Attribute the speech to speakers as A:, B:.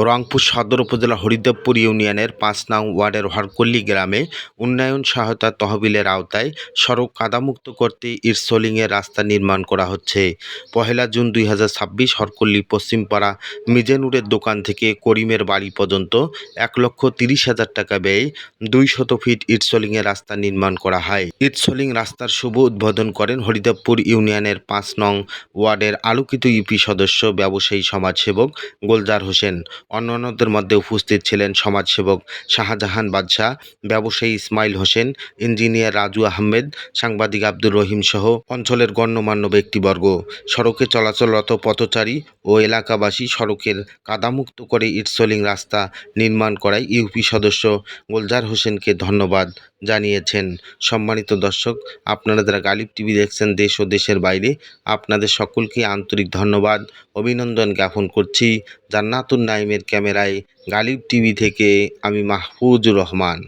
A: রংপুর সদর উপজেলা হরিদেবপুর ইউনিয়নের ৫ নং ওয়ার্ডের হরকল্লি গ্রামে উন্নয়ন সহায়তা তহবিলের আওতায় সড়ক কাদামুক্ত করতে ইটসোলিংয়ের রাস্তা নির্মাণ করা হচ্ছে। ১ জুন ২০২৬ হরকল্লি পশ্চিমপাড়া মিজানুরের দোকান থেকে করিমের বাড়ি পর্যন্ত ১,৩০,০০০ টাকা ব্যয়ে ২০০ ফিট ইটসোলিংয়ের রাস্তা নির্মাণ করা হয়। ইটসোলিং রাস্তার শুভ উদ্বোধন করেন হরিদেবপুর ইউনিয়নের ৫ নং ওয়ার্ডের আলোকিত ইউপি সদস্য ব্যবসায়ী সমাজসেবক গোলজার হোসেন। অন্যান্যদের মধ্যে উপস্থিত ছিলেন সমাজসেবক শাহজাহান বাদশা, ব্যবসায়ী ইসমাইল হোসেন, ইঞ্জিনিয়ার রাজু আহমেদ, সাংবাদিক আব্দুর রহিম সহ অঞ্চলের গণ্যমান্য ব্যক্তিবর্গ। সড়কে চলাচলরত পথচারী ও এলাকাবাসী সড়কের কাদামুক্ত করে ইটসোলিং রাস্তা নির্মাণ করায় ইউপি সদস্য গোলজার হোসেনকে ধন্যবাদ জানিয়েছেন। সম্মানিত দর্শক, আপনারা যারা গালিব টিভি দেখছেন দেশ ও দেশের বাইরে, আপনাদের সকলকে আন্তরিক ধন্যবাদ, অভিনন্দন জ্ঞাপন করছি। জান্নাতুন নাইমের ক্যামেরায় গালিব টিভি থেকে আমি মাহফুজুর রহমান।